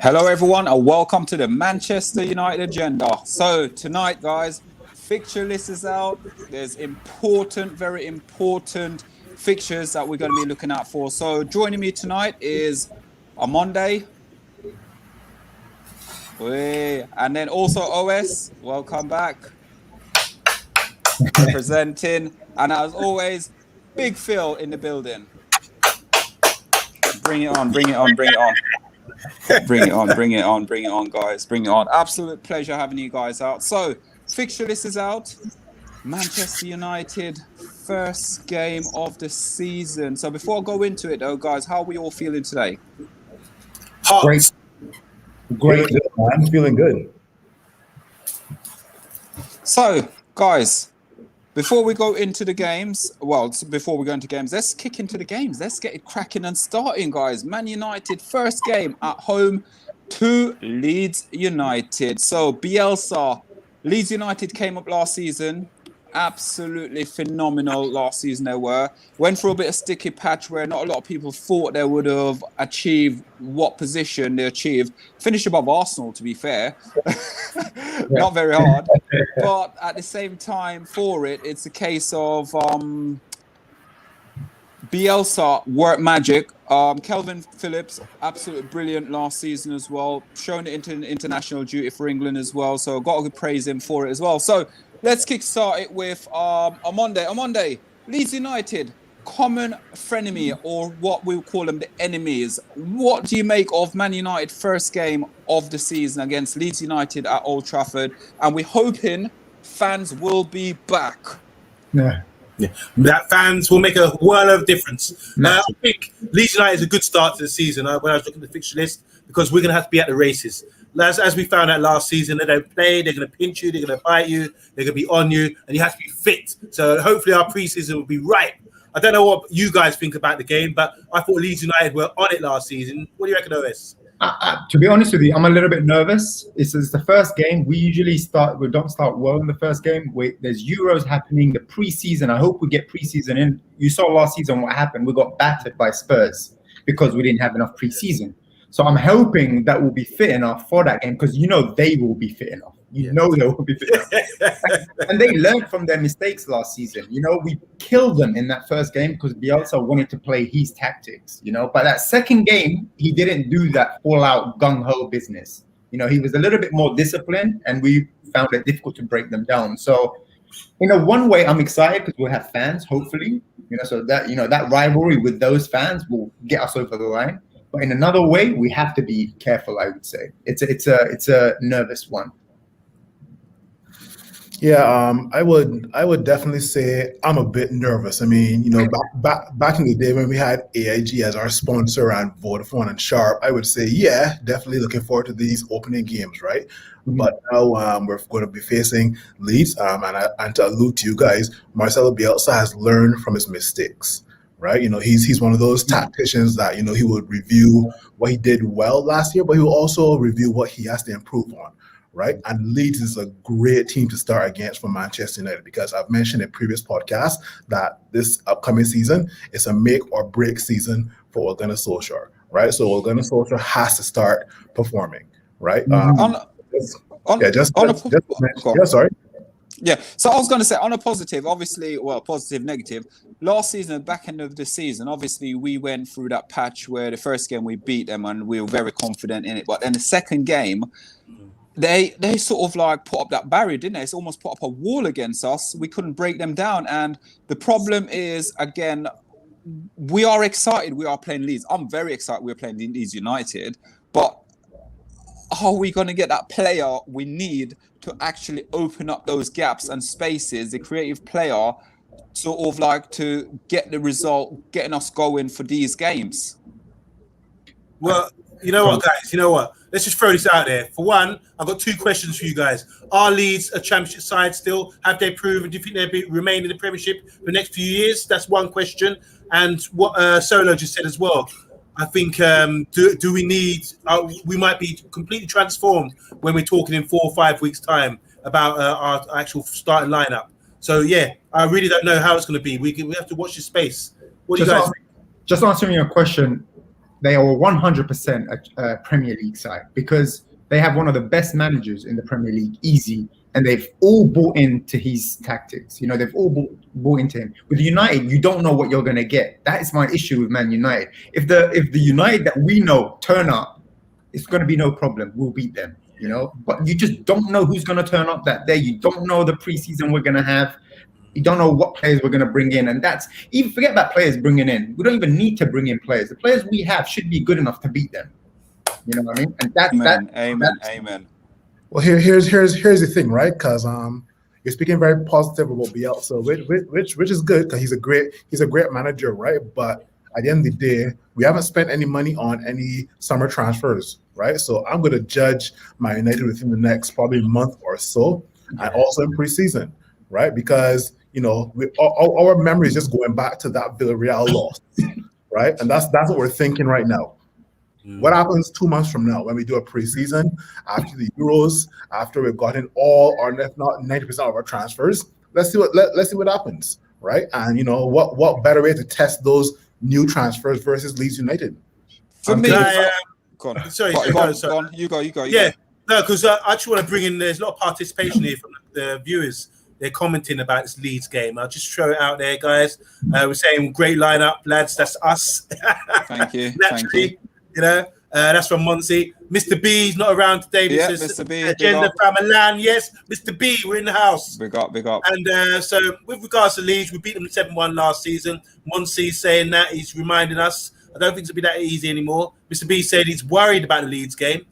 Hello, everyone, and welcome to the Manchester United Agenda. So tonight, guys, fixture list is out. There's very important fixtures that we're going to be looking out for. So joining me tonight is Monday, and then also OS. Welcome back, representing, and as always, Big Phil in the building. Bring it on. Bring it on, guys. Bring it on. Absolute pleasure having you guys out. So, fixture list is out. Manchester United, first game of the season. So, before I go into it, though, guys, how are we all feeling today? Great. I'm feeling good. So, guys, before we go into games, let's kick into the games. Let's get it cracking and starting, guys. Man United, first game at home to Leeds United. So, Bielsa, Leeds United came up last season. Absolutely phenomenal last season they were. Went through a bit of sticky patch where not a lot of people thought they would have achieved what position they achieved. Finished above Arsenal, to be fair. Not very hard. But at the same time, it's a case of Bielsa work magic. Kelvin Phillips, absolutely brilliant last season as well. Shown it into international duty for England as well. So got to praise him for it as well. So let's kickstart it with Monday. Leeds United, common frenemy, or what we call them, the enemies. What do you make of Man United first game of the season against Leeds United at Old Trafford? And we're hoping fans will be back. Yeah. That fans will make a world of difference. I think Leeds United is a good start to the season when I was looking at the fixture list, because we're going to have to be at the races. As we found out last season, they don't play, they're going to pinch you, they're going to bite you, they're going to be on you, and you have to be fit. So hopefully our preseason will be right. I don't know what you guys think about the game, but I thought Leeds United were on it last season. What do you reckon, OS? To be honest with you, I'm a little bit nervous. This is the first game. We don't start well in the first game. There's Euros happening, the preseason. I hope we get preseason in. You saw last season what happened. We got battered by Spurs because we didn't have enough preseason. So I'm hoping that we'll be fit enough for that game, because they will be fit enough. They will be fit enough. And they learned from their mistakes last season. We killed them in that first game because Bielsa wanted to play his tactics, But that second game, he didn't do that full-out gung-ho business. He was a little bit more disciplined, and we found it difficult to break them down. So, one way I'm excited because we'll have fans, hopefully. So that, that rivalry with those fans will get us over the line. But in another way, we have to be careful, I would say. It's a nervous one. Yeah, I would definitely say I'm a bit nervous. I mean, back in the day when we had AIG as our sponsor and Vodafone and Sharp, I would say, yeah, definitely looking forward to these opening games, right? Mm-hmm. But now we're going to be facing Leeds, and to allude to you guys, Marcelo Bielsa has learned from his mistakes. Right, he's one of those tacticians that he would review what he did well last year, but he will also review what he has to improve on. Right, and Leeds is a great team to start against for Manchester United, because I've mentioned in previous podcasts that this upcoming season is a make or break season for Ole Gunnar Solskjaer. Right, so Ole Gunnar Solskjaer has to start performing. Right, sorry. Yeah, so I was going to say, on a positive, obviously, positive, negative. Last season, at the back end of the season, obviously, we went through that patch where the first game we beat them and we were very confident in it. But then the second game, they sort of like put up that barrier, didn't they? It's almost put up a wall against us. We couldn't break them down. And the problem is, again, we are excited. We are playing Leeds. I'm very excited we're playing Leeds United. But are we going to get that player we need to actually open up those gaps and spaces, the creative player, sort of like to get the result, getting us going for these games? Well, you know what, guys? You know what? Let's just throw this out there. For one, I've got two questions for you guys. Are Leeds a championship side still? Have they proven? Do you think they'll remain in the Premiership for the next few years? That's one question. And what Solo just said as well. I think do we need? We might be completely transformed when we're talking in 4 or 5 weeks' time about our actual starting lineup. So yeah, I really don't know how it's going to be. We have to watch the space. What do you guys think? Just answering your question, they are 100% a Premier League side because they have one of the best managers in the Premier League, easy, and they've all bought into his tactics. You know, they've all bought into him. With United, you don't know what you're going to get. That is my issue with Man United. If the United that we know turn up, it's going to be no problem. We'll beat them, you know. But you just don't know who's going to turn up that day. You don't know the preseason we're going to have. You don't know what players we're going to bring in. And that's, even forget about players bringing in. We don't even need to bring in players. The players we have should be good enough to beat them. You know what I mean? And Amen. Well, here's the thing, right? Because you're speaking very positive about Bielsa, which is good because he's a great manager, right? But at the end of the day, we haven't spent any money on any summer transfers, right? So I'm going to judge Man United within the next probably month or so, and also in preseason, right? Because you know our memory is just going back to that Villarreal loss, right? And that's what we're thinking right now. What happens 2 months from now when we do a preseason after the Euros, after we've gotten all or if not 90% of our transfers? Let's see what happens, right? And you know what better way to test those new transfers versus Leeds United? For me, go on. Sorry. You go. Yeah, no, because I just want to bring in. There's a lot of participation here from the viewers. They're commenting about this Leeds game. I'll just throw it out there, guys. We're saying great lineup, lads. That's us. Thank you. Naturally. You know, that's from Monsi. Mr. B's not around today. This is Mr. B, Agenda Famalan. Yes, Mr. B, we're in the house. Big up. And so, with regards to Leeds, we beat them 7-1 last season. Monsi saying that he's reminding us. I don't think it'll be that easy anymore. Mr. B said he's worried about the Leeds game.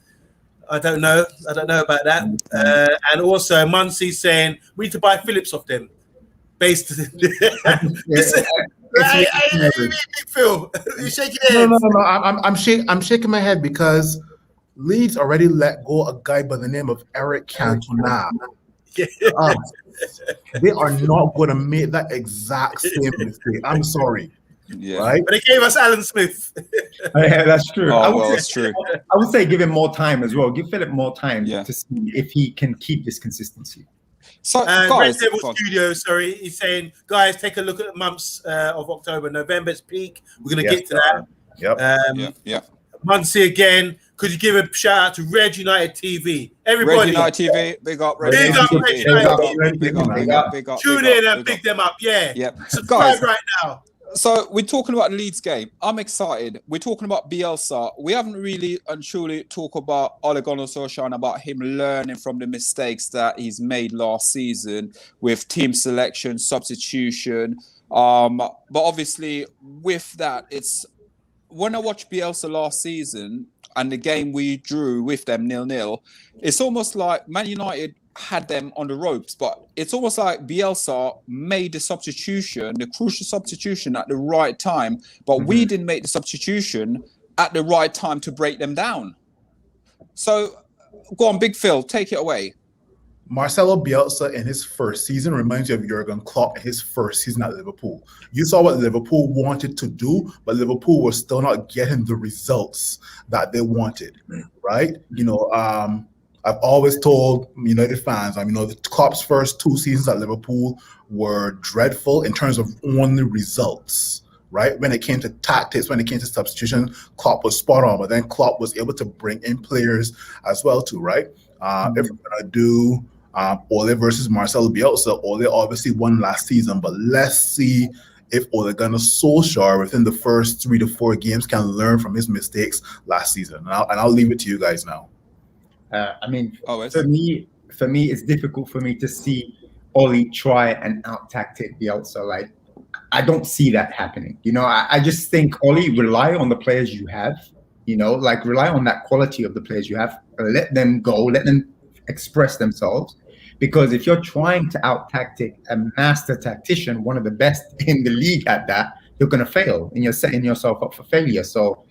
I don't know about that. And also, Muncie saying we need to buy Phillips off them. Based. Big Phil, you shaking your head? No. I'm shaking my head because Leeds already let go a guy by the name of Eric Cantona. They are not going to make that exact same mistake. I'm sorry. Yeah. Right? But they gave us Alan Smith. Yeah, that's true. That's true. I would say give him more time as well. Give Philip more time to see if he can keep this consistency. So, Red Devil Studio, he's saying, guys, take a look at the months of October. November's peak. We're going to get to that. Yep. Muncie again. Could you give a shout out to Red United TV? Everybody. Red United TV, big up. Red United TV. Big up. Tune in and pick them up. Yeah. Subscribe right now. So we're talking about the Leeds game. I'm excited. We're talking about Bielsa. We haven't really and truly talked about Ole Gunnar Solskjaer and about him learning from the mistakes that he's made last season with team selection, substitution. But obviously with that, it's when I watched Bielsa last season and the game we drew with them 0-0, it's almost like Man United had them on the ropes, but it's almost like Bielsa made the crucial substitution at the right time, but we didn't make the substitution at the right time to break them down. So go on, Big Phil, take it away. Marcelo Bielsa in his first season reminds you of Jurgen Klopp in his first season at Liverpool. You saw what Liverpool wanted to do, but Liverpool was still not getting the results that they wanted, right? You know, I've always told United fans, the Klopp's first 2 seasons at Liverpool were dreadful in terms of only results, right? When it came to tactics, when it came to substitution, Klopp was spot on, but then Klopp was able to bring in players as well too, right? If we're going to do Ole versus Marcelo Bielsa, Ole obviously won last season, but let's see if Ole Gunnar Solskjaer within the first 3 to 4 games can learn from his mistakes last season. And I'll leave it to you guys now. For me, it's difficult for me to see Ole try and out-tactic Bielsa. Like, I don't see that happening. I just think Ole, rely on the players you have. Rely on that quality of the players you have. Let them go. Let them express themselves. Because if you're trying to out-tactic a master tactician, one of the best in the league at that, you're going to fail, and you're setting yourself up for failure. So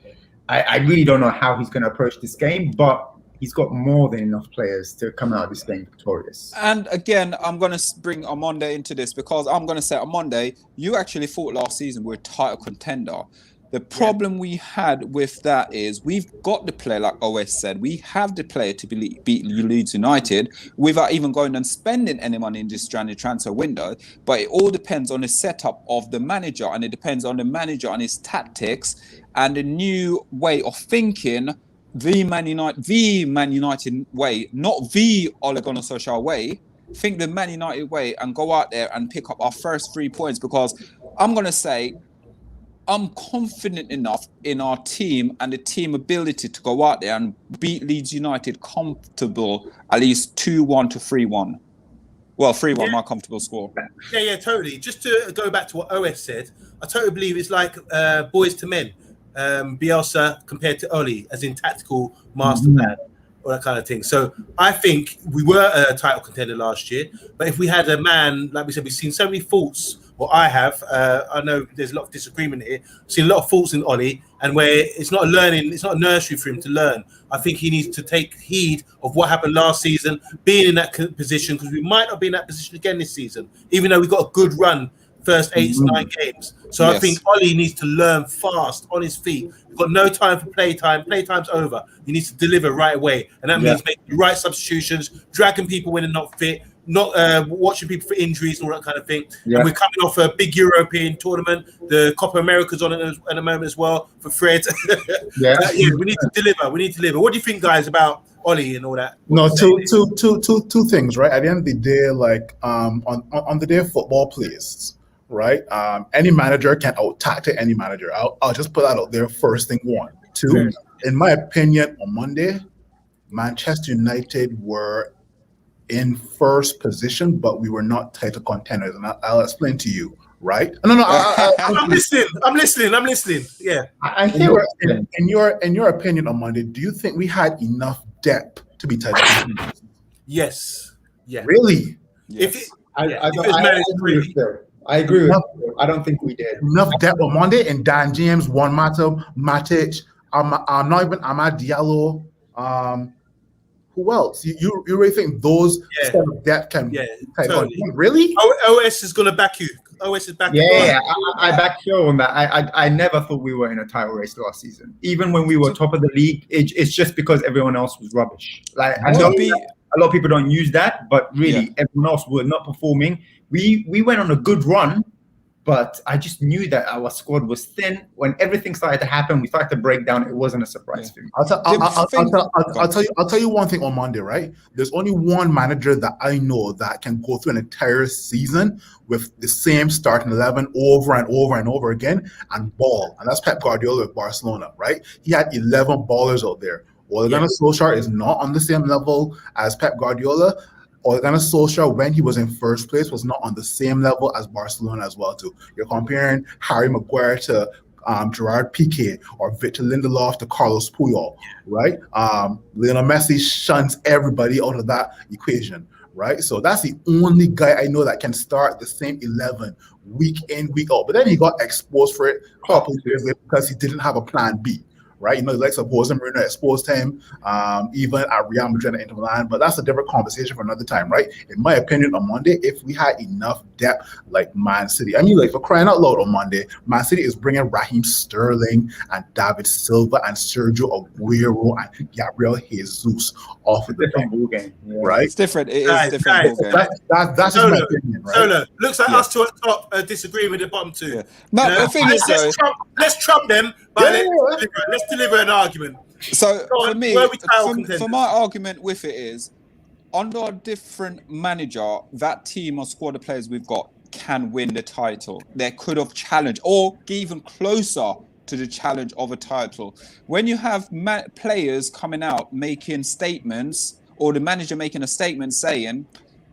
I really don't know how he's going to approach this game, but he's got more than enough players to come out of this game victorious. And again, I'm going to bring Amonde into this because I'm going to say, Amonde, you actually thought last season we were a title contender. The problem we had with that is we've got the player, like OS said, we have the player to beat Leeds United without even going and spending any money in this January transfer window. But it all depends on the setup of the manager, and it depends on the manager and his tactics and the new way of thinking, the Man United way, not the Ole Gunnar Solskjaer way. Think the Man United way and go out there and pick up our first 3 points, because I'm going to say, I'm confident enough in our team and the team ability to go out there and beat Leeds United comfortable, at least 2-1 to 3-1. Well, 3-1, my comfortable score. Yeah, totally. Just to go back to what OS said, I totally believe it's like boys to men. Bielsa compared to Oli, as in tactical master plan, or that kind of thing. So I think we were a title contender last year, but if we had a man, like we said, we've seen so many faults. Well, I have. I know there's a lot of disagreement here. I've seen a lot of faults in Oli, and where it's not a nursery for him to learn. I think he needs to take heed of what happened last season, being in that position, because we might not be in that position again this season, even though we got a good run first 8 to 9 games. So I think Oli needs to learn fast on his feet. We've got no time for playtime. Playtime's over. He needs to deliver right away, and that means making the right substitutions, dragging people when they're not fit, not watching people for injuries and all that kind of thing. And we're coming off a big European tournament. The Copa America's on at the moment as well for Fred. We need to deliver. What do you think, guys, about Oli and all that? No, two things, right? At the end of the day, like on the day football plays, right? Any manager can out-tactic any manager. I'll just put that out there first thing one. Two, in my opinion, on Monday, Manchester United were in first position, but we were not title contenders, and I'll explain to you. Right? No. I'm listening. Yeah. I hear in your opinion on Monday. Do you think we had enough depth to be title contenders? Yes. Yeah. Really? Yes. I agree with you. I don't think we did enough depth on Monday. And Dan James, Juan Mata, Matic. I'm not even Amad Diallo. Who else? You really think those sort of depth can totally. Really? OS is going to back you. OS is back you. I back you on that. I never thought we were in a title race last season. Even when we were top of the league, it's just because everyone else was rubbish. Like I know a lot of people don't use that, but really everyone else were not performing. We went on a good run, but I just knew that our squad was thin. When everything started to happen, we started to break down. It wasn't a surprise for me. I'll tell you one thing on Monday, right? There's only one manager that I know that can go through an entire season with the same starting 11 over and over and over again and ball, and that's Pep Guardiola with Barcelona, right? He had 11 ballers out there. Ole Gunnar Solskjaer is not on the same level as Pep Guardiola. Ole Gunnar Solskjaer, when he was in first place, was not on the same level as Barcelona as well, too. You're comparing Harry Maguire to Gerard Piqué or Victor Lindelof to Carlos Puyol, right? Lionel Messi shuns everybody out of that equation, right? So that's the only guy I know that can start the same 11 week in, week out. But then he got exposed for it a couple of years later because he didn't have a plan B. Right, the likes of Jose Mourinho exposed him, even at Real Madrid and Inter Milan. But that's a different conversation for another time, right? In my opinion, on Monday, if we had enough depth like Man City, like for crying out loud on Monday, Man City is bringing Raheem Sterling and David Silva and Sergio Aguero and Gabriel Jesus off of the different ball game, right? It's different. It is different ball game. That's just my opinion, right? Solo. Looks like us two at top disagree with the bottom two. Yeah. No, the thing is, let's trump them, but let's deliver an argument. So for me, for my argument with it is, under a different manager, that team or squad of players we've got can win the title. They could have challenged or get even closer to the challenge of a title. When you have players coming out making statements, or the manager making a statement saying,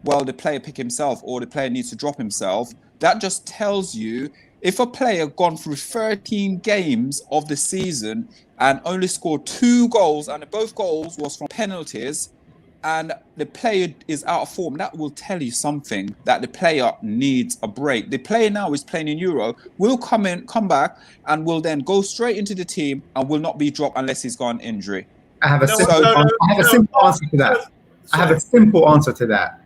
well, the player pick himself or the player needs to drop himself, that just tells you, if a player gone through 13 games of the season and only scored 2 goals, and both goals was from penalties, and the player is out of form, that will tell you something, that the player needs a break. The player now is playing in Euro, will come back, and will then go straight into the team and will not be dropped unless he's got an injury. I have a simple answer to that.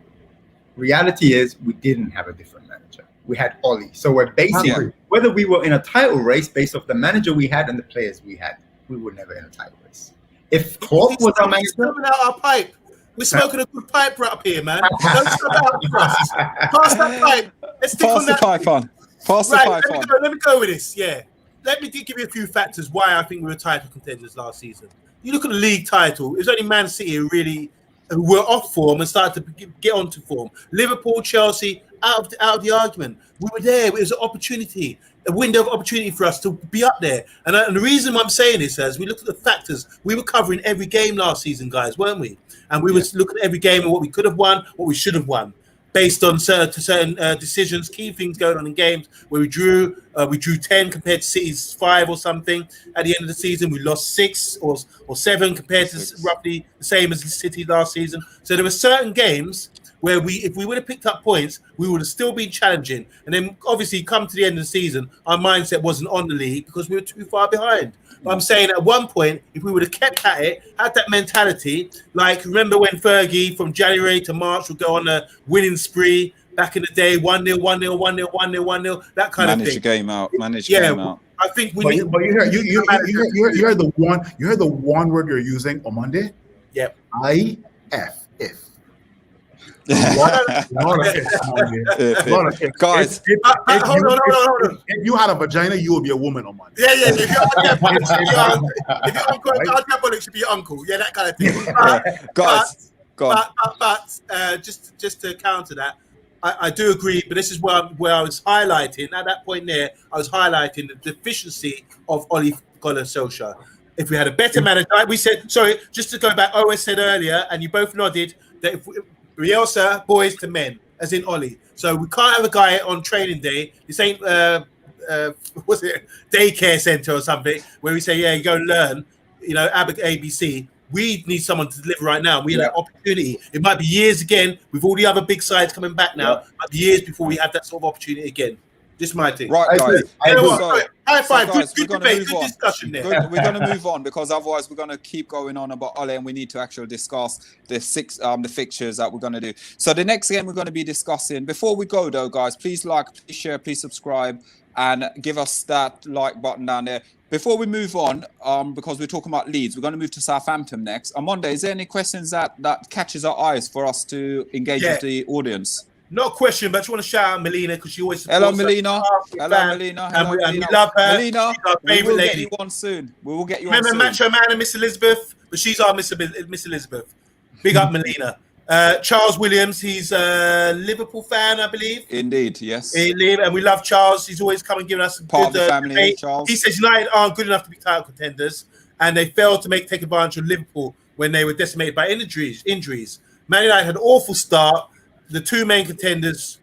Reality is we didn't have a different manager. we had Oli. So we're basically, Hungry. whether we were in a title race based off the manager we had and the players we had, we were never in a title race. If Klopp was our He's manager, coming out our pipe. We're smoking a good pipe right up here, man. Don't stop out for us. Pass that pipe. Let's stick Pass on the that. pipe on. Pass the Right, pipe on. let me go with this. Yeah. Let me give you a few factors why I think we were title contenders last season. You look at the league title, it was only Man City who really were off form and started to get onto form. Liverpool, Chelsea, out of the argument. We were there. It was an opportunity, a window of opportunity for us to be up there. And the reason I'm saying this is we look at the factors. We were covering every game last season, guys, weren't we? And we were looking at every game and what we could have won, what we should have won, based on certain decisions, key things going on in games where we drew 10 compared to City's 5 or something. At the end of the season, we lost 6 or 7 compared to roughly the same as the City last season. So there were certain games where if we would have picked up points, we would have still been challenging. And then obviously come to the end of the season, our mindset wasn't on the league because we were too far behind. But I'm saying at one point, if we would have kept at it, had that mentality, like remember when Fergie from January to March would go on a winning spree back in the day, 1-0, 1-0, 1-0, 1-0, 1-0, that kind of thing. Manage the game out. Manage the game out. I think we need. But you heard the one word you're using on Monday. Yep. IF. Guys, Hold on. If you had a vagina, you would be a woman on Monday. Yeah. If you're uncle, it should be your uncle. Yeah, that kind of thing. guys, go on. But just to counter that, I do agree. But this is where I was highlighting at that point there. I was highlighting the deficiency of Ole Gunnar Solskjaer. If we had a better manager, like we said. Sorry, just to go back. Owen said earlier, and you both nodded that if Bielsa, boys to men, as in Oli. So we can't have a guy on training day. This ain't what's it, daycare center or something where we say, yeah, you go learn, ABC. We need someone to deliver right now. We have an opportunity. It might be years again with all the other big sides coming back now. It might be years before we have that sort of opportunity again. Just my thing. Right, guys. High five. Guys, Good debate. Good discussion there. We're going to move on because otherwise we're going to keep going on about Ole and we need to actually discuss the fixtures that we're going to do. So the next game we're going to be discussing. Before we go though, guys, please like, please share, please subscribe and give us that like button down there. Before we move on, because we're talking about Leeds, we're going to move to Southampton next. Monday, is there any questions that catches our eyes for us to engage with the audience? Not a question, but I just want to shout out Melina because she always supports Hello, Melina. us. Hello, Melina. Hello, And Melina. we love her. Melina, she's our we favourite will get lady. you on soon. We will get you Remember on soon. Macho Man and Miss Elizabeth? But she's our Miss Elizabeth. Big up Melina. Charles Williams, he's a Liverpool fan, I believe. Indeed, yes. And we love Charles. He's always come and given us Part of the family, Charles. He says United aren't good enough to be title contenders, and they failed to take advantage of Liverpool when they were decimated by injuries. Man United had an awful start. The two main contenders,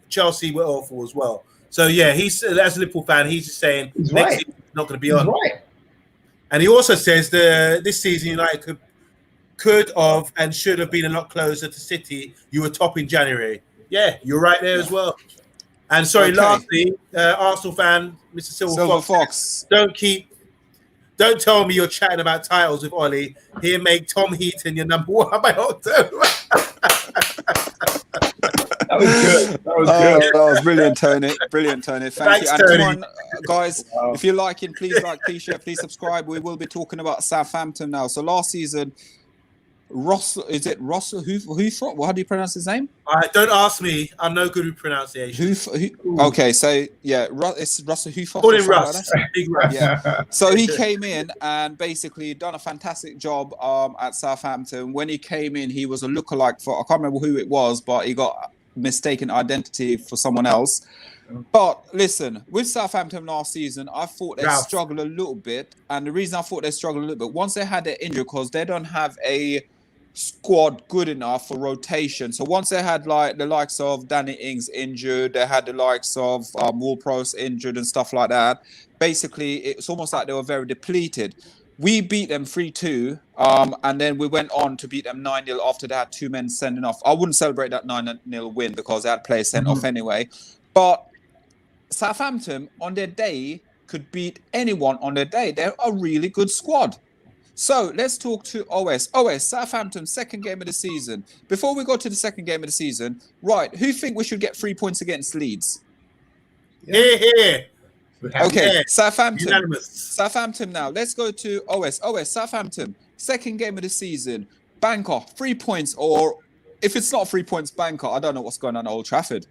Chelsea, were awful as well. So yeah, he's as a Liverpool fan, he's just saying next season he's not going to be on. Right. And he also says this season United could have and should have been a lot closer to City. You were top in January. Yeah, you're right there as well. And sorry, lastly, Arsenal fan, Mr. Silver Fox. Don't tell me you're chatting about titles with Ollie. Here, make Tom Heaton your number one by October. That was good. That was brilliant, Tony. Brilliant, Tony. Thank you. And Tony. come on, guys, if you're liking, please like, please share, please subscribe. We will be talking about Southampton now. So last season, Russell, Hufort? How do you pronounce his name? Don't ask me. I'm no good with pronunciation. Okay, so yeah, it's Russell Hufort. Call him Russ. Big Russ. Yeah. So he came in and basically done a fantastic job at Southampton. When he came in, he was a lookalike for, I can't remember who it was, but he got mistaken identity for someone else. But listen, with Southampton last season, I thought they struggled a little bit. And the reason I thought they struggled a little bit, once they had their injury, because they don't have a squad good enough for rotation. So once they had like the likes of Danny Ings injured, they had the likes of Ward-Prowse injured and stuff like that. Basically, it's almost like they were very depleted. We beat them 3-2, and then we went on to beat them 9-0 after they had 2 men sending off. I wouldn't celebrate that 9-0 win because they had players sent off anyway. But Southampton, on their day, could beat anyone on their day. They're a really good squad. So let's talk to OS. OS, Southampton, second game of the season. Before we go to the second game of the season, right, who think we should get 3 points against Leeds? Here. Okay, Yeah. Southampton. Unanimous. Southampton now. Let's go to OS. OS, Southampton, second game of the season. Banker, 3 points, or if it's not 3 points, banker, I don't know what's going on at Old Trafford.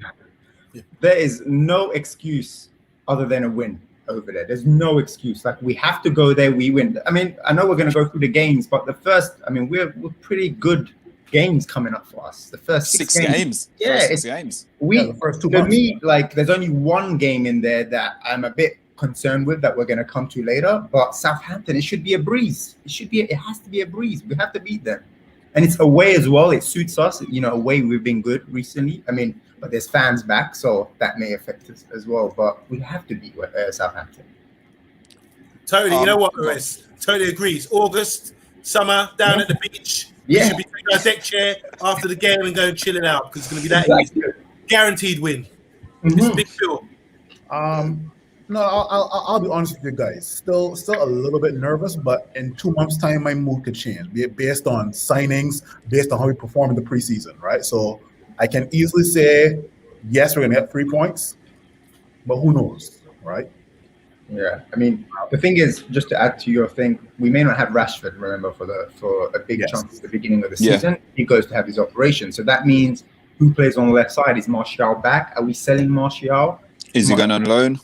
There is no excuse other than a win over there. There's no excuse. Like, we have to go there, we win. I mean, I know we're going to go through the games, but the first, I mean, we're pretty good games coming up for us. The first six games. Yeah, first 6 games. The first 2 For months. me, like, there's only one game in there that I'm a bit concerned with that we're going to come to later. But Southampton, it should be a breeze. It has to be a breeze. We have to beat them. And it's away as well. It suits us. You know, away we've been good recently. I mean, but there's fans back, so that may affect us as well. But we have to beat Southampton. Totally. You know what, Chris? Totally agrees. August, summer, down at the beach. Yeah. We should be taking our deck chair after the game and going chilling out because it's going to be that easy. Guaranteed win. It's a big Phil. No, I'll be honest with you guys. Still a little bit nervous, but in 2 months' time, my mood could change. Be it based on signings, based on how we perform in the preseason, right? So I can easily say, yes, we're going to get 3 points, but who knows, right? Yeah, I mean, the thing is, just to add to your thing, we may not have Rashford, remember, for a big chunk at the beginning of the season. He goes to have his operation. So that means who plays on the left side? Is Martial back? Are we selling Martial? Is he going on loan?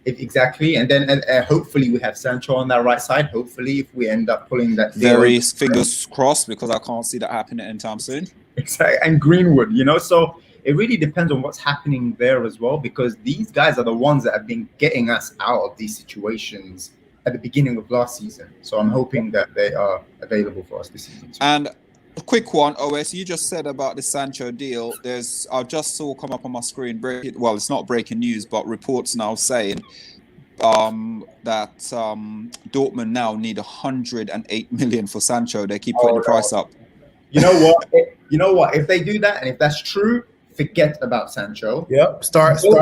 Exactly. And then hopefully we have Sancho on that right side. Hopefully, if we end up pulling that deal. Very fingers crossed, because I can't see that happening anytime soon. Exactly. And Greenwood, you know, so it really depends on what's happening there as well, because these guys are the ones that have been getting us out of these situations at the beginning of last season. So I'm hoping that they are available for us this season too. And a quick one, OS, you just said about the Sancho deal. I just saw come up on my screen, well, it's not breaking news, but reports now saying that Dortmund now need 108 million for Sancho. They keep putting the price up. You know what? If they do that, and if that's true, forget about Sancho. Yep. Start. Go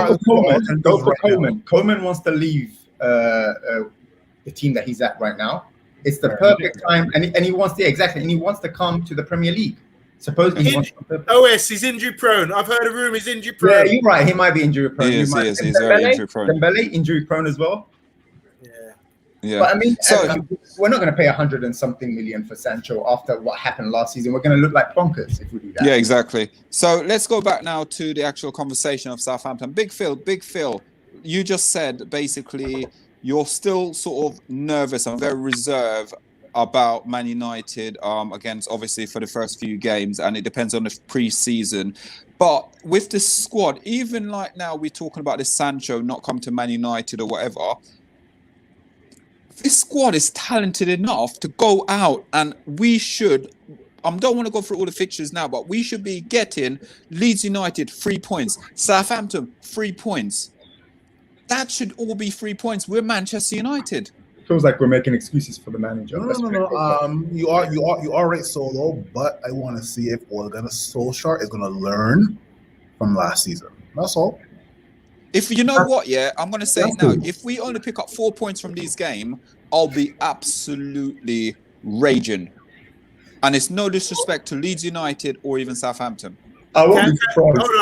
for Coleman. Go for Coleman. Coleman wants to leave the team that he's at right now. It's the perfect time, and he wants to and he wants to come to the Premier League. Supposedly, he wants to OS, he's injury prone. I've heard a rumor he's injury prone. Yeah, you're right. He might be injury prone. He is very injury prone. Dembele, injury prone as well. Yeah. But I mean, we're not going to pay 100 and something million for Sancho after what happened last season. We're going to look like plonkers if we do that. Yeah, exactly. So let's go back now to the actual conversation of Southampton. Big Phil, you just said basically you're still sort of nervous and very reserved about Man United against, obviously, for the first few games, and it depends on the pre-season. But with the squad, even like now we're talking about this Sancho not coming to Man United or whatever, this squad is talented enough to go out, and we should, I don't want to go through all the fixtures now, but we should be getting Leeds United 3 points, Southampton 3 points. That should all be 3 points. We're Manchester United. Feels like we're making excuses for the manager. No. You are right, Solo. But I want to see if Ole Gunnar Solskjaer is going to learn from last season. That's all. If you know what, I'm going to say now, if we only pick up 4 points from this game, I'll be absolutely raging. And it's no disrespect to Leeds United or even Southampton. Hold on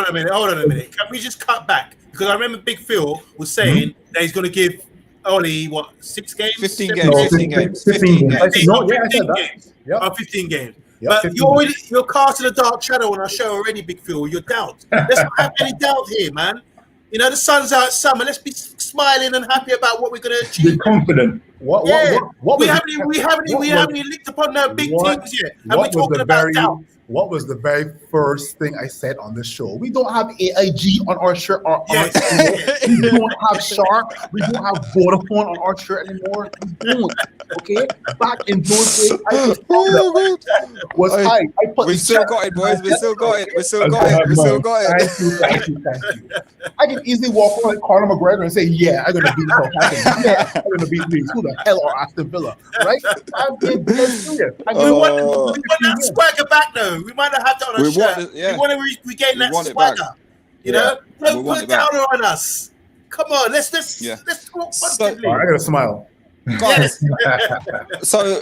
a minute. Can we just cut back? Because I remember Big Phil was saying that he's going to give Oli, 6 games? 15 games. 15 games. 15 games. 15 games. Yep, But 15 you're casting a dark shadow on our show already, Big Phil. You're doubt. Let's not have any doubt here, man. You know, the sun's out summer. Let's be smiling and happy about what we're going to achieve. Be confident. We haven't licked upon no big teams yet. And we're talking about doubt. What was the very first thing I said on this show? We don't have AIG on our shirt. We don't have Sharp. We don't have Vodafone on our shirt anymore. We don't. Okay? Back in those days, I put we still got it, boys. We still got it. Thank you. I can easily walk on like Conor McGregor and say, yeah, I'm going to beat Southampton. Yeah, I'm going to beat Leeds. Who the hell are Aston Villa? Right? I'm being serious. We want that swagger back, though. We might not have that on our shirt. We want to regain that swagger. You know, don't put it down on us. Come on, let's talk positively. I gotta smile. Guys, so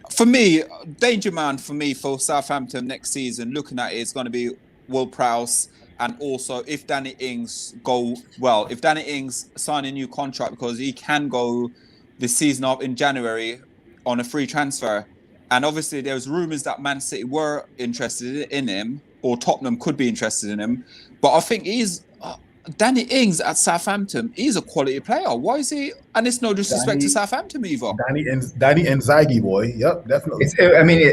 for me, danger man for me for Southampton next season, looking at it, it's going to be Will Prowse, and also if Danny Ings if Danny Ings sign a new contract, because he can go the season up in January on a free transfer, and obviously there's rumours that Man City were interested in him, or Tottenham could be interested in him, but I think Danny Ings at Southampton, he's a quality player. Why is he? And it's no disrespect to Southampton either. Danny Inzaghi, boy. Yep, definitely.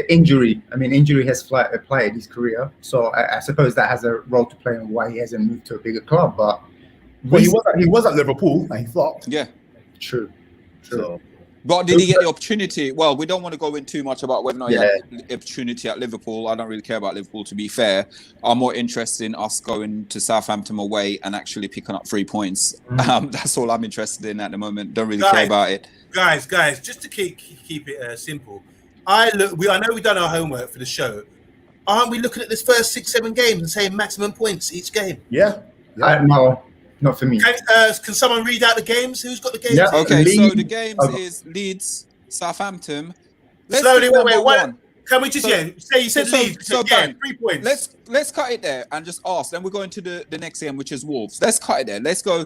Injury. Injury has plagued his career. So I suppose that has a role to play in why he hasn't moved to a bigger club. But he was at Liverpool and he flopped. Yeah. True. So, but did he get the opportunity? Well, we don't want to go in too much about whether or not he had the opportunity at Liverpool. I don't really care about Liverpool, to be fair. I'm more interested in us going to Southampton away and actually picking up 3 points. That's all I'm interested in at the moment. Don't really care about it. Guys, just to keep it simple. I know we've done our homework for the show. Aren't we looking at this first 6-7 games and saying maximum points each game? Yeah. No. Not for me. Can someone read out the games? Who's got the games? Yeah. Okay, Leeds. so the games is Leeds, Southampton. Slowly, wait. One. Can we just say you said Leeds? So yeah, 3 points. Let's cut it there and just ask. Then we're going to the next game, which is Wolves. Let's cut it there. Let's go.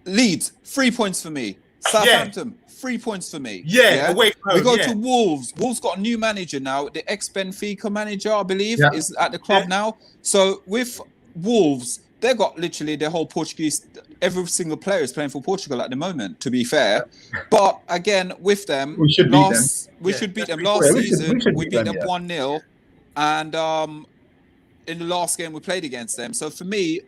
Leeds, 3 points for me. Southampton, 3 points for me. Yeah. Away from home, we go to Wolves. Wolves got a new manager now. The ex-Benfica manager, I believe, is at the club now. So with Wolves, they got literally the whole Portuguese. Every single player is playing for Portugal at the moment, to be fair. But again, with them, we should beat them. We should beat them. Last season, we beat them 1-0. And in the last game, we played against them. So for me,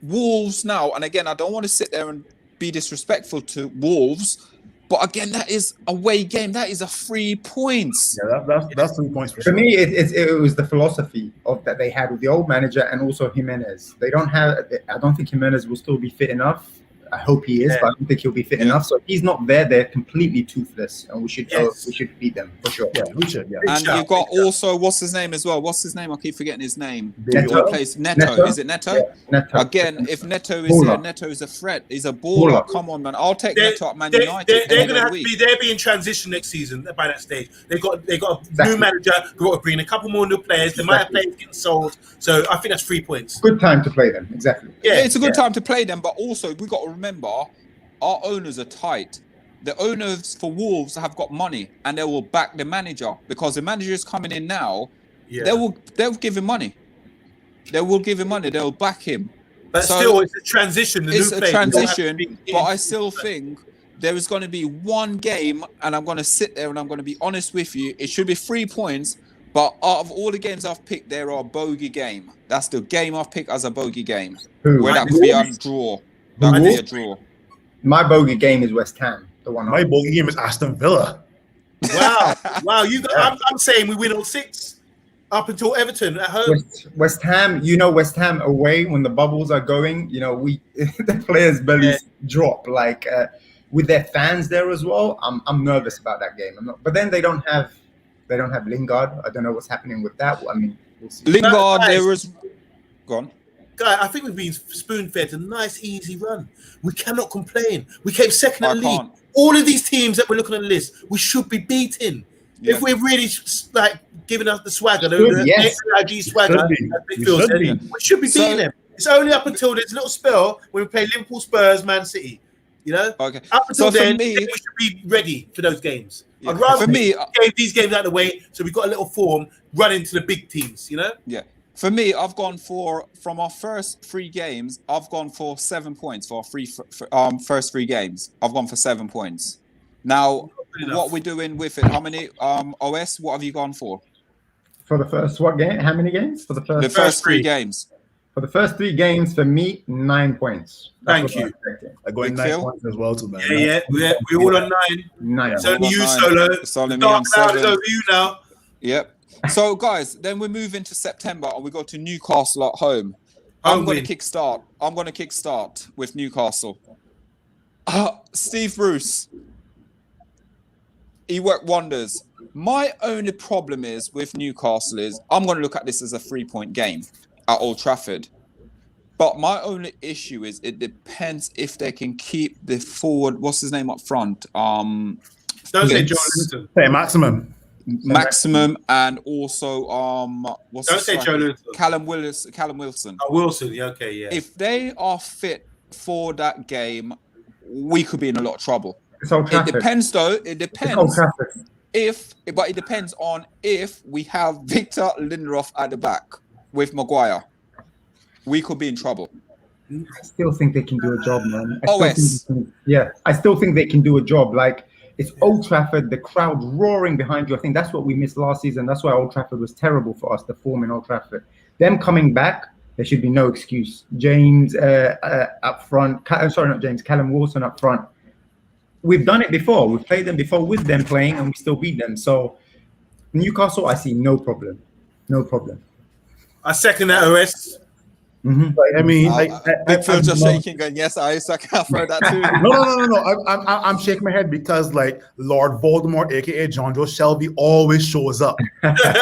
Wolves now, and again, I don't want to sit there and be disrespectful to Wolves, but again, that is a away game. That is 3 points. Yeah, that's 3 points for For sure. me, it was the philosophy that they had with the old manager and also Jimenez. I don't think Jimenez will still be fit enough. I hope he is, but I don't think he'll be fit enough. So if he's not there, they're completely toothless, and we should beat them for sure. Yeah, we should. Yeah. And you've got also, what's his name as well? What's his name? I keep forgetting his name. Neto. Neto. Is it Neto? Yeah, Neto. Again, if Neto is here, Neto is a threat. He's a baller. Come on, man. I'll take Neto at Man United. They're going to have to be. They'll be in transition next season. By that stage, they got a new manager. Got to bring in a couple more new players. They might have players getting sold. So I think that's 3 points. Good time to play them. Exactly. Yeah, it's a good time to play them. But also, we got to remember, our owners are tight. The owners for Wolves have got money, and they will back the manager, because the manager is coming in now. Yeah. They'll give him money. They will give him money. They'll back him. But still, it's a transition. It's a transition. But I still think there is going to be one game, and I'm going to sit there and I'm going to be honest with you. It should be 3 points. But out of all the games I've picked, there are a bogey game. That's the game I've picked as a bogey game. Where that could be a draw. That could be a draw. My bogey game is West Ham. The one. My bogey game is Aston Villa. Wow. I'm saying we win all 6 up until Everton at home. West Ham, West Ham away when the bubbles are going, the players' bellies drop. Like with their fans there as well. I'm nervous about that game. But then they don't have Lingard. I don't know what's happening with that. I mean, we'll see. Lingard, there was. Go on. Guy, I think we've been spoon-fed a nice, easy run. We cannot complain. We came second in the league. All of these teams that we're looking at the list, we should be beating. Yeah. If we're really giving us the swagger, the AIG swagger, we should be beating them. It's only up until this little spell when we play Liverpool, Spurs, Man City. Okay. Up until then, we should be ready for those games. Yeah. I'd rather these games out of the way, so we've got a little form, run into the big teams. Yeah. For me, I've gone from our first 3 games, I've gone for 7 points for our first 3 games. I've gone for 7 points. Now, what we're doing with it? How many OS? What have you gone for? For the first game? How many games? For the first 3 games. For the first 3 games, for me, 9 points. Thank you. I got 9 points as well, too, man. Yeah. We're all on 9. 9. It's only you, Solo. It's only me on 7. It's over you now. Yep. So, guys, then we move into September and we go to Newcastle at home. I'm going to kickstart with Newcastle. Steve Bruce, he worked wonders. My only problem is with Newcastle is I'm going to look at this as a 3-point game at Old Trafford. But my only issue is it depends if they can keep the forward. What's his name up front? Don't say John Vince Luton. Hey, Maximum. Maximum, and also what's Don't the say striker? Joe Luton. Callum Wilson. Oh, Wilson. Yeah, okay, yeah. If they are fit for that game, we could be in a lot of trouble. It's Old It Trafford. depends, though. It It's Old depends Trafford. but it depends on if we have Victor Lindelof at the back with Maguire. We could be in trouble. I still think they can do a job, man. I still think they can do a job. Like, it's Old Trafford, the crowd roaring behind you. I think that's what we missed last season. That's why Old Trafford was terrible for us, the form in Old Trafford. Them coming back, there should be no excuse. James up front. Sorry, not James. Callum Wilson up front. We've done it before. We've played them before with them playing, and we still beat them. So Newcastle, I see no problem. No problem. I second that, OS. Mm-hmm. Like, I mean, Big Phil just shaking, and yes, I can't throw that too. No. I'm shaking my head because like Lord Voldemort, aka John Joe Shelby, always shows up.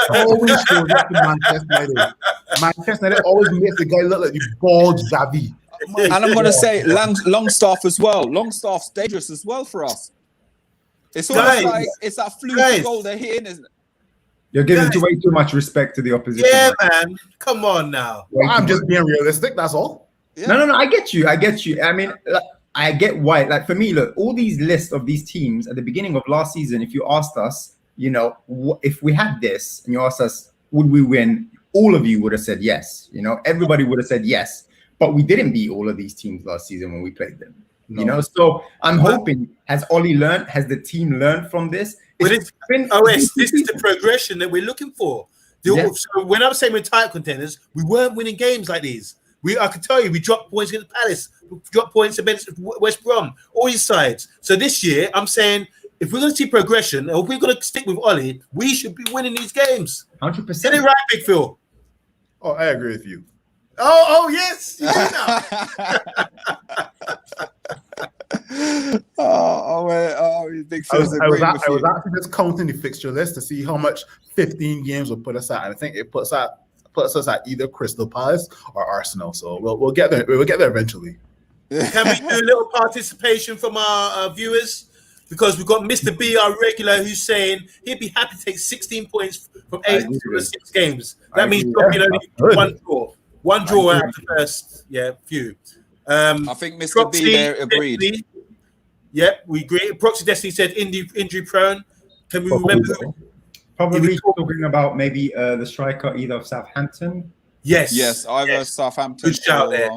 Always shows up to Manchester United. Manchester United always makes the guy look like the bald Xavi. And I'm going to say Longstaff as well. Longstaff's dangerous as well for us. It's almost like it's that fluke goal they're hitting, isn't it? You're giving way too much respect to the opposition. Yeah, man. Come on now. Well, I'm just being realistic. That's all. Yeah. No. I get you. I mean, I get why. Like, for me, look, all these lists of these teams at the beginning of last season, if you asked us, you know, if we had this and you asked us, would we win? All of you would have said yes. You know, everybody would have said yes. But we didn't beat all of these teams last season when we played them. No. You know, so I'm hoping, has Ollie learned? Has the team learned from this? This is the progression that we're looking for. So when I was saying we're title contenders, we weren't winning games like these. I can tell you, we dropped points against Palace, we dropped points against West Brom, all these sides. So this year, I'm saying, if we're going to see progression, or if we're going to stick with Ollie, we should be winning these games. 100%. Get it right, Big Phil. Oh, I agree with you. Oh yes. You do Big I Phil's was agreeing with you. actually just counting the fixture list to see how much 15 games will put us at. And I think it puts us at either Crystal Palace or Arsenal. So we'll get there. We'll get there eventually. Can we do a little participation from our viewers? Because we've got Mr. B, our regular, who's saying he'd be happy to take 16 points from 8 to 6 games. That means dropping only one draw. One draw out of the first few. I think Mr. Proxy B there agreed. Destiny, yep, we agree. Proxy Destiny said injury prone. Can we remember? Probably talking about maybe the striker either of Southampton. Yes, either Southampton. Good shout there.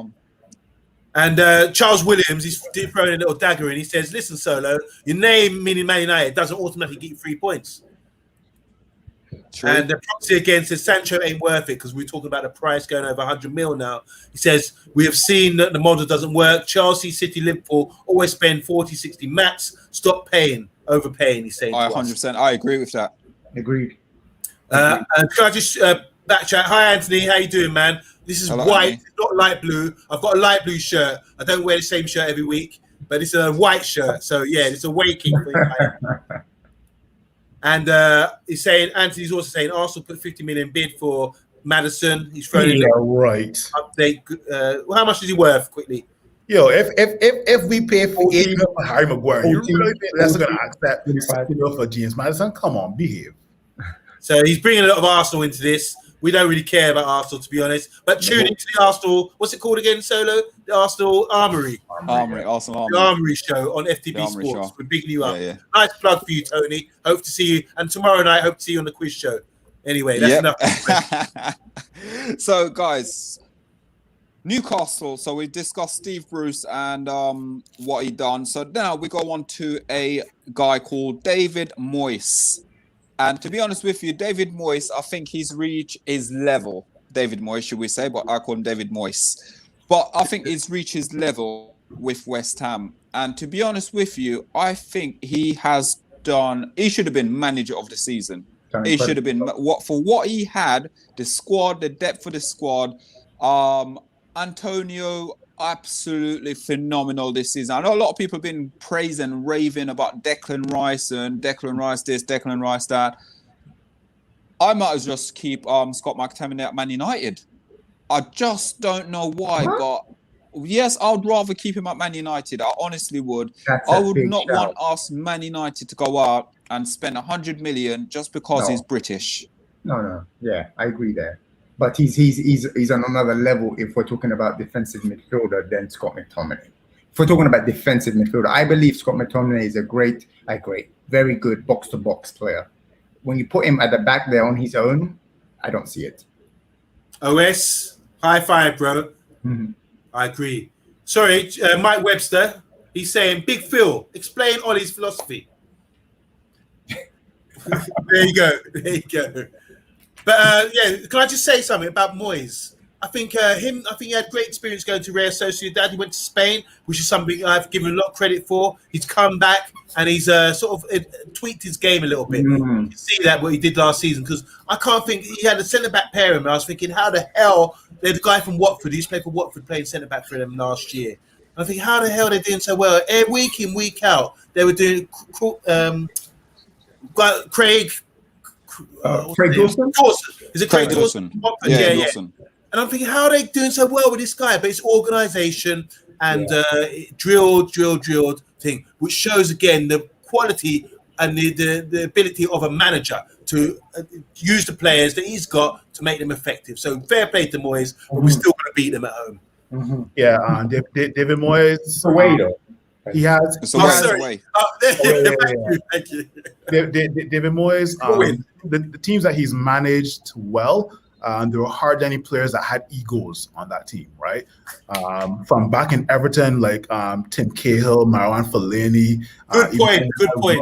And Charles Williams, he's throwing a little dagger in. He says, "Listen, Solo, your name meaning Man United doesn't automatically get you 3 points." True. And the proxy again says Sancho ain't worth it because we're talking about the price going over 100 mil now. He says, we have seen that the model doesn't work. Chelsea, City, Liverpool always spend 40, 60 max. Stop overpaying, he's saying. 100%. I agree with that. Agreed. And can I just back chat? Hi, Anthony. How you doing, man? This is white, it's not light blue. I've got a light blue shirt. I don't wear the same shirt every week, but it's a white shirt. So, yeah, it's a waking thing. And he's saying, Anthony's also saying Arsenal put 50 million bid for Maddison. He's throwing right. Update. How much is he worth? Quickly. Yo, if we pay for 8 million for Harry Maguire, you really think that's going to accept for James Maddison? Come on, behave. So he's bringing a lot of Arsenal into this. We don't really care about Arsenal, to be honest. But tune into the Arsenal. What's it called again, Solo? The Arsenal Armory. Arsenal Armory. The Armory show on FTB Sports. We're bigging you up. Yeah. Nice plug for you, Tony. Hope to see you. And tomorrow night, hope to see you on the quiz show. Anyway, that's enough. So, guys, Newcastle. So we discussed Steve Bruce and what he done. So now we go on to a guy called David Moyes. And to be honest with you, David Moyes, I think he's reached his level. David Moyes, should we say, but I call him David Moyes. But I think he's reached his level with West Ham. And to be honest with you, I think he should have been manager of the season. He should have been, what he had, the squad, the depth of the squad. Antonio, absolutely phenomenal this season. I know a lot of people have been praising and raving about Declan Rice and Declan Rice this, Declan Rice that. I might as well just keep Scott McTominay at Man United. I just don't know why, but yes, I would rather keep him at Man United. I honestly would. That's I a would big not shout. want us Man United to go out and spend 100 million just because No. he's British. No. Yeah, I agree there. But he's on another level if we're talking about defensive midfielder than Scott McTominay. If we're talking about defensive midfielder, I believe Scott McTominay is a very good box-to-box player. When you put him at the back there on his own, I don't see it. OS, high five, bro. Mhm. I agree. Sorry, Mike Webster. He's saying, Big Phil, explain Ollie's philosophy. There you go. But yeah, can I just say something about Moyes? I think he had great experience going to Real Sociedad. He went to Spain, which is something I've given a lot of credit for. He's come back and he's sort of tweaked his game a little bit. You can see that what he did last season, because I can't think he had a centre back pairing. And I was thinking, how the hell the guy from Watford, he used to play for Watford, playing centre back for them last year. And I think, how the hell are they doing so well? Week in, week out, they were doing Craig Dawson? Is it Craig Dawson? Yeah, Dawson. And I'm thinking, how are they doing so well with this guy? But it's organisation and drilled thing, which shows again the quality and the ability of a manager to use the players that he's got to make them effective. So fair play to Moyes, but we're still going to beat them at home. Yeah, David Moyes. Away though. He has. Sorry. Thank you. David Moyes. The teams that he's managed well. There were hardly any players that had egos on that team, right? From back in Everton, like Tim Cahill, Marwan Fellaini. Good point.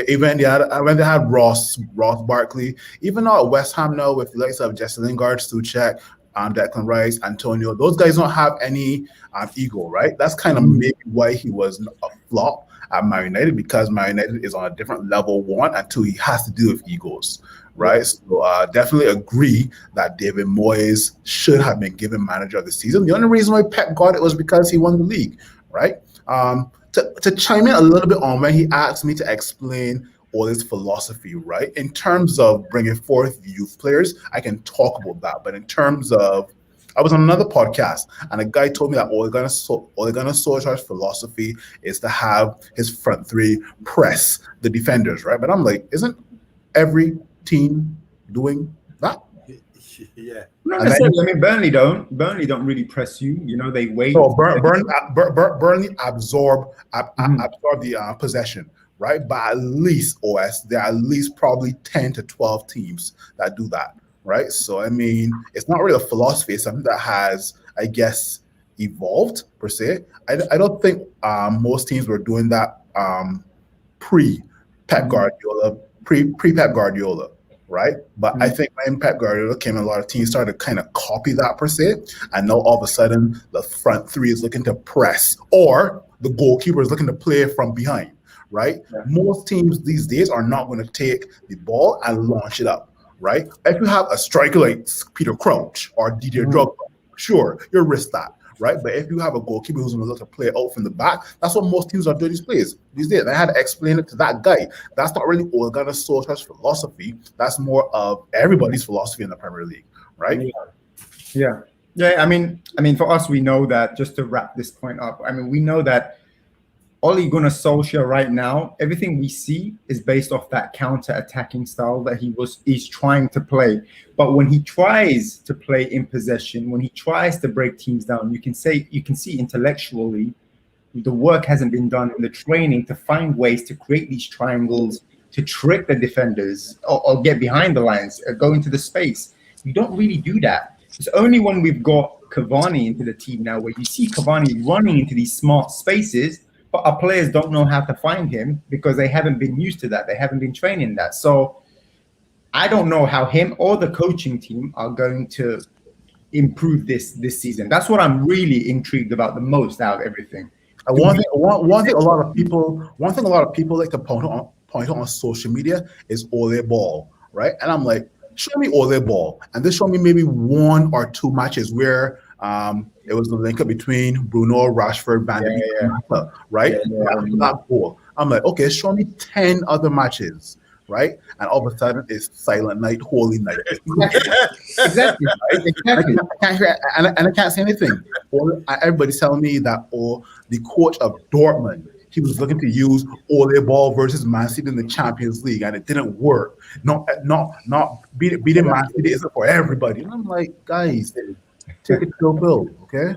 Even when they had Ross Barkley, even now at West Ham now with the likes of Jesse Lingard, Souček, Declan Rice, Antonio, those guys don't have any ego, right? That's kind of maybe why he was a flop at Man United, because Man United is on a different level, 1, and 2, he has to deal with egos, right? So definitely agree that David Moyes should have been given manager of the season. The only reason why Pep got it was because he won the league, right? To chime in a little bit on when he asked me to explain all his philosophy, right? In terms of bringing forth youth players, I can talk about that. But in terms of, I was on another podcast and a guy told me that Ole Gunnar Solskjaer's philosophy is to have his front three press the defenders, right? But I'm like, isn't every team doing that? Yeah. Not necessarily. I mean, Burnley don't really press you. You know, they wait. So Burnley absorb the possession, right? But at least there are at least probably 10 to 12 teams that do that, right? So I mean, it's not really a philosophy. It's something that has, I guess, evolved per se. I don't think most teams were doing that pre-Pep Guardiola, pre-Pep Guardiola. Right, but I think when Pep Guardiola came, a lot of teams started to kind of copy that per se, and now all of a sudden the front three is looking to press, or the goalkeeper is looking to play from behind. Right, most teams these days are not going to take the ball and launch it up. Right, if you have a striker like Peter Crouch or Didier Drogba, sure, you'll risk that. Right, but if you have a goalkeeper who's going to look to play out from the back, that's what most teams are doing these days. I had to explain it to that guy. That's not really Ole Gunnar Solskjaer's philosophy. That's more of everybody's philosophy in the Premier League, right? Yeah. I mean, for us, we know that, just to wrap this point up, I mean, we know that Ole Gunnar Solskjaer right now, everything we see is based off that counter-attacking style that he's trying to play. But when he tries to play in possession, when he tries to break teams down, you can see intellectually the work hasn't been done in the training to find ways to create these triangles, to trick the defenders or get behind the lines, go into the space. You don't really do that. It's only when we've got Cavani into the team now where you see Cavani running into these smart spaces, but our players don't know how to find him because they haven't been used to that. They haven't been training that. So I don't know how him or the coaching team are going to improve this season. That's what I'm really intrigued about the most out of everything. One thing a lot of people like to point out on social media is Ole Ball, right? And I'm like, show me Ole Ball, and this show me maybe 1 or 2 matches where it was the link up between Bruno, Rashford, Van de Beek, right? That goal. I'm like, okay, show me 10 other matches right? And all of a sudden, it's silent night, holy night. Exactly. Exactly. I can't hear, and I can't say anything. Everybody's telling me that the coach of Dortmund, he was looking to use Ole Ball versus Man City in the Champions League, and it didn't work. Not beating Man City isn't for everybody. And I'm like, guys, take a chill pill, okay?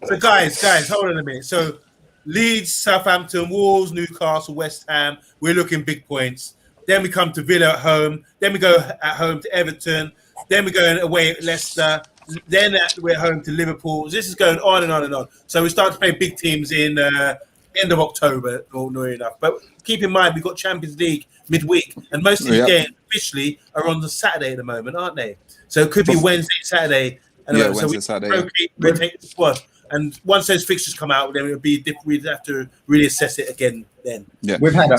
So guys, hold on a minute. So Leeds, Southampton, Wolves, Newcastle, West Ham, we're looking big points. Then we come to Villa at home. Then we go at home to Everton. Then we're going away at Leicester. Then we're home to Liverpool. This is going on and on and on. So we start to play big teams in end of October, ordinary enough. But keep in mind, we've got Champions League midweek, and most of these games officially are on the Saturday at the moment, aren't they? So it could be Wednesday, Saturday. Wednesday, Saturday. Rotate the squad. And once those fixtures come out, then it'll be different. We'd have to really assess it again then. Yeah. We've had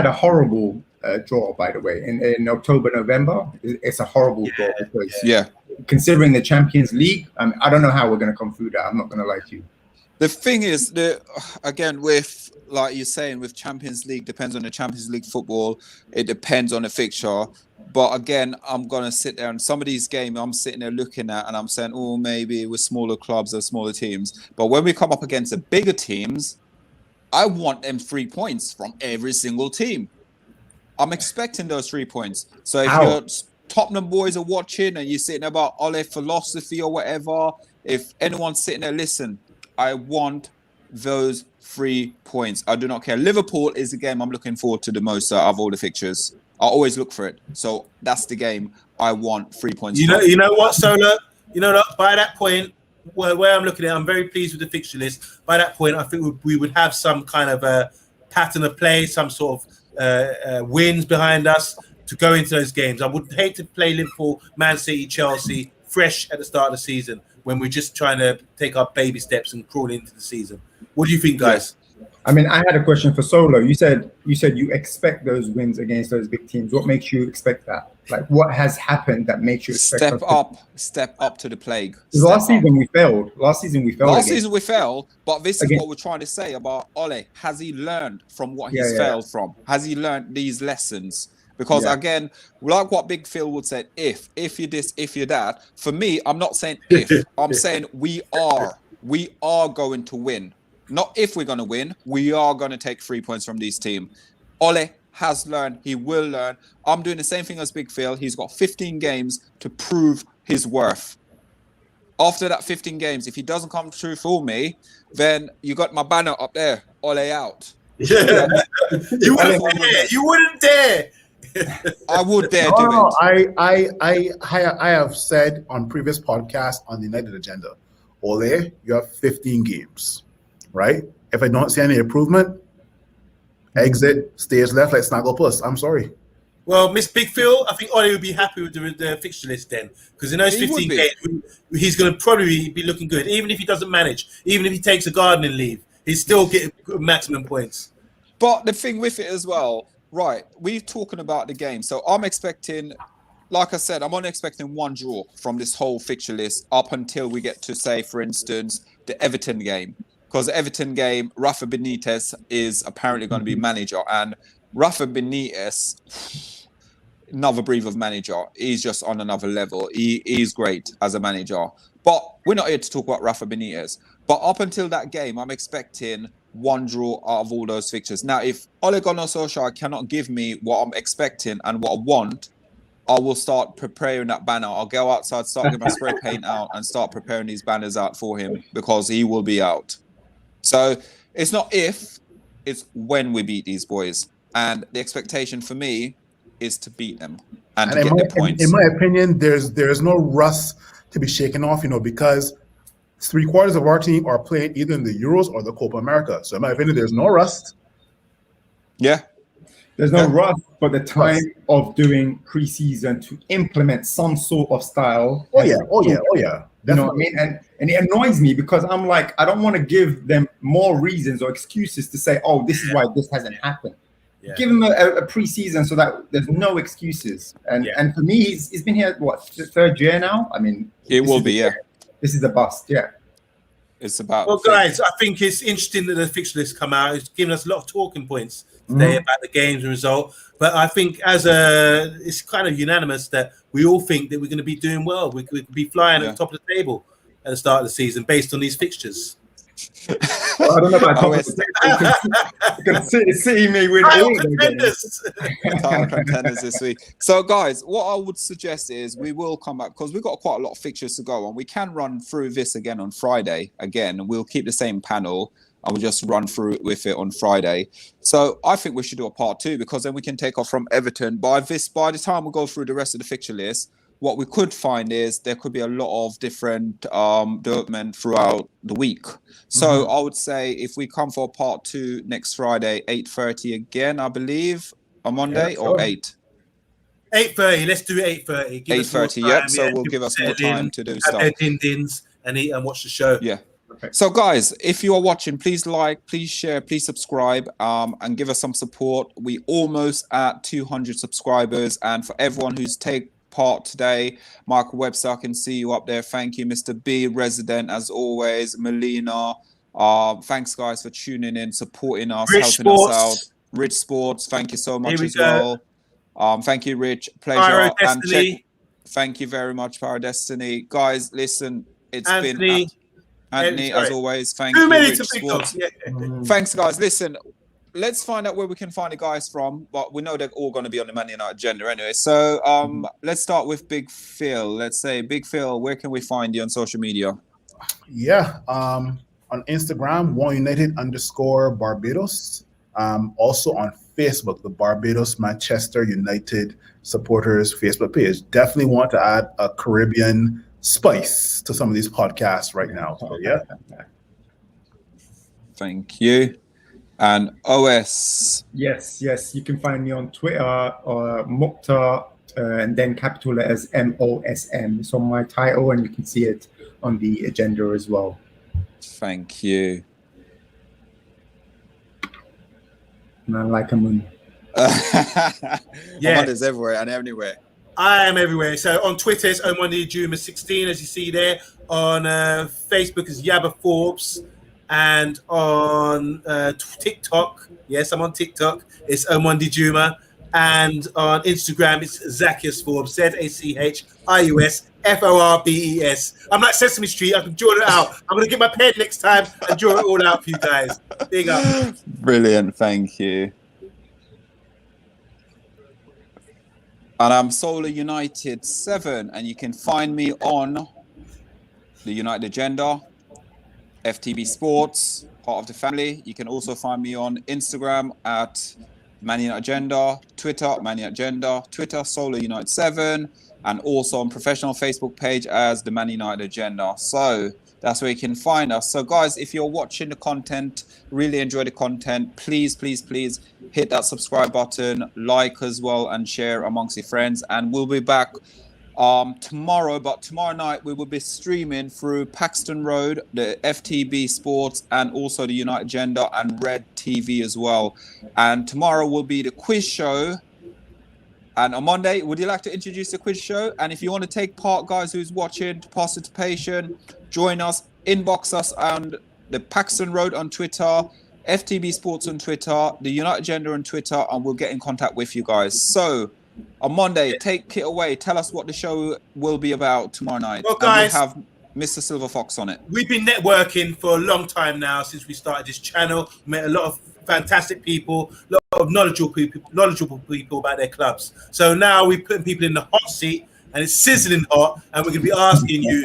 a horrible draw, by the way, in October, November. It's a horrible draw because considering the Champions League, I don't know how we're going to come through that. I'm not going to lie to you. The thing is, again, with like you're saying, with Champions League, depends on the Champions League football. It depends on the fixture. But again, I'm going to sit there and some of these games I'm sitting there looking at and I'm saying, oh, maybe with smaller clubs or smaller teams. But when we come up against the bigger teams, I want them 3 points from every single team. I'm expecting those 3 points. So if your Tottenham boys are watching and you're sitting about Ole philosophy or whatever, if anyone's sitting there, listen, I want those 3 points. I do not care. Liverpool is the game I'm looking forward to the most out of all the fixtures. I always look for it. So that's the game I want 3 points. You know what, Solar? You know, by that point, where I'm looking at, I'm very pleased with the fixture list. By that point, I think we would have some kind of a pattern of play, some sort of wins behind us to go into those games. I would hate to play Liverpool, Man City, Chelsea fresh at the start of the season when we're just trying to take our baby steps and crawl into the season. What do you think, guys? I mean, I had a question for Solo. You said you expect those wins against those big teams. What makes you expect that? Like, what has happened that makes you expect step up to the plague? Last season we failed. Last season we failed, but this is what we're trying to say about Ole. Has he learned from what he's failed from? Has he learned these lessons? Because again, like what Big Phil would say, if you're this, if you're that. For me, I'm not saying if. I'm saying we are going to win. Not if we're going to win, we are going to take 3 points from this team. Ole has learned, he will learn. I'm doing the same thing as Big Phil. He's got 15 games to prove his worth. After that 15 games, if he doesn't come through for me, then you got my banner up there, Ole out. Yeah. You wouldn't dare. I would dare do it. I have said on previous podcasts on the United Agenda, Ole, you have 15 games. Right? If I don't see any improvement, exit, stage left, like Snagglepuss. I'm sorry. Well, Miss Big Phil, I think Ole would be happy with the fixture list then, because in those 15 games, he's going to probably be looking good. Even if he doesn't manage, even if he takes a gardening leave, he's still getting maximum points. But the thing with it as well, right, we're talking about the game. So I'm expecting, like I said, I'm only expecting one draw from this whole fixture list up until we get to, say, for instance, the Everton game. Because the Everton game, Rafa Benitez is apparently going to be manager. And Rafa Benitez, another breed of manager. He's just on another level. He is great as a manager. But we're not here to talk about Rafa Benitez. But up until that game, I'm expecting one draw out of all those fixtures. Now, if Ole Gunnar Solskjaer cannot give me what I'm expecting and what I want, I will start preparing that banner. I'll go outside, start getting my spray paint out and start preparing these banners out for him because he will be out. So it's not if, it's when we beat these boys. And the expectation for me is to beat them and to get the points. In my opinion, there's no rust to be shaken off, because 3/4 of our team are playing either in the Euros or the Copa America. So in my opinion, there's no rust. Yeah. There's no rust, but the time of doing preseason to implement some sort of style. Oh yeah. You know what I mean? And it annoys me because I'm like, I don't want to give them more reasons or excuses to say, oh, this is why this hasn't happened. Yeah. Give him a preseason so that there's no excuses. And for me, he's been here, what, the third year now? I mean, it will be, This is the bust, yeah. It's about. Well, guys, I think it's interesting that the fixture list come out. It's given us a lot of talking points today about the games and result. But I think it's kind of unanimous that we all think that we're going to be doing well. We could be flying at the top of the table at the start of the season based on these fixtures. Well, I don't know about top of the table. You can see me with all contenders this week. So, guys, what I would suggest is we will come back because we've got quite a lot of fixtures to go on. We can run through this again on Friday. Again, we'll keep the same panel. I will just run through with it on Friday. So I think we should do a part 2 because then we can take off from Everton. By the time we go through the rest of the fixture list, what we could find is there could be a lot of different development throughout the week. So I would say if we come for part 2 next Friday, 8:30 again, I believe, on Monday, or 8? 8:30. Let's do 8:30. 8:30, yep. So we'll give us more time to do stuff. Have their din-dins and eat and watch the show. Yeah. So, guys, if you are watching, please like, please share, please subscribe, and give us some support. We almost at 200 subscribers, and for everyone who's take part today, Michael Webster, I can see you up there. Thank you, Mr. B, Resident, as always, Melina. Thanks, guys, for tuning in, supporting us, helping us out. Rich Sports, thank you so much as well. Thank you, Rich. Pleasure. And thank you very much, Power Destiny. Guys, listen, it's been Anthony, as always. Thank you, Rich Sports. Thanks, guys. Listen, let's find out where we can find the guys from, but we know they're all going to be on the Man Utd Agenda anyway. So let's start with Big Phil. Let's say, Big Phil, where can we find you on social media? Yeah, on Instagram, @1United_Barbados. Also on Facebook, the Barbados Manchester United supporters Facebook page. Definitely want to add a Caribbean spice to some of these podcasts right now. So, yeah. Thank you. And OS. Yes. You can find me on Twitter, Mukhtar, and then capital letters MOSM. It's on my title, and you can see it on the agenda as well. Thank you. Man like a moon. Yeah, is everywhere and anywhere. I am everywhere. So on Twitter, it's Man16, as you see there. On Facebook, it's Yabba Forbes. And on TikTok, yes, I'm on TikTok, it's Juma. And on Instagram, it's Zacchius Forbes, ZACHIUSFORBES. I'm like Sesame Street, I can draw it out. I'm going to get my pen next time and draw it all out for you guys. Big up. Brilliant, thank you. And I'm Solar United 7, and you can find me on the United Agenda, FTB Sports, part of the family. You can also find me on Instagram at Man Utd Agenda, Twitter, Man Utd Agenda, Twitter, Solar United 7, and also on professional Facebook page as the Man Utd Agenda. So that's where you can find us. So guys, if you're watching the content, really enjoy the content, please hit that subscribe button, like as well, and share amongst your friends. And we'll be back tomorrow, but tomorrow night we will be streaming through Paxton Road, the FTB Sports, and also the United Agenda and Red TV as well. And tomorrow will be the quiz show. And on Monday, would you like to introduce the quiz show? And if you want to take part, guys, who's watching, participation, join us, inbox us on the Paxton Road on Twitter, FTB Sports on Twitter, the United Agenda on Twitter, and we'll get in contact with you guys. So on Monday, take it away. Tell us what the show will be about tomorrow night. Well, guys, and we'll have Mr. Silver Fox on it. We've been networking for a long time now since we started this channel. Met a lot of fantastic people, a lot of knowledgeable people about their clubs. So now we're putting people in the hot seat, and it's sizzling hot, and we're going to be asking you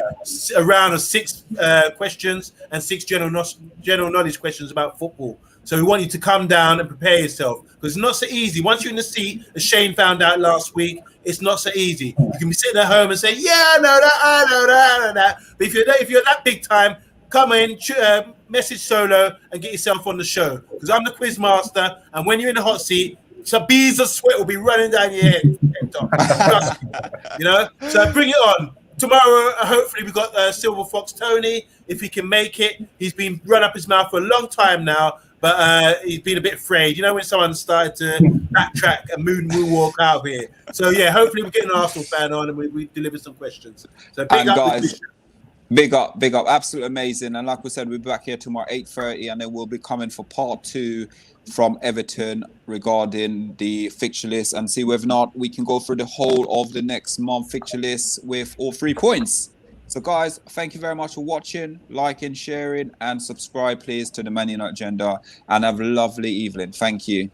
a round of 6 questions and 6 general knowledge questions about football. So we want you to come down and prepare yourself, because it's not so easy. Once you're in the seat, as Shane found out last week, it's not so easy. You can be sitting at home and say, yeah, I know that. But if you're that big time, come in, message Solo and get yourself on the show, because I'm the quiz master, and when you're in the hot seat, some beads of sweat will be running down your head. You know, so bring it on. Tomorrow, hopefully, we've got Silver Fox Tony, if he can make it. He's been run up his mouth for a long time now, but he's been a bit afraid. You know, when someone started to backtrack and moonwalk out of here. So, yeah, hopefully we get an Arsenal fan on and we deliver some questions. So, big up guys, Big up, absolutely amazing. And like we said, we'll be back here tomorrow 8:30, and then we'll be coming for part 2 from Everton regarding the fixture list and see whether or not we can go through the whole of the next month fixture list with all 3 points. So guys, thank you very much for watching, liking, sharing, and subscribe please to the Man Utd Agenda, and have a lovely evening. Thank you.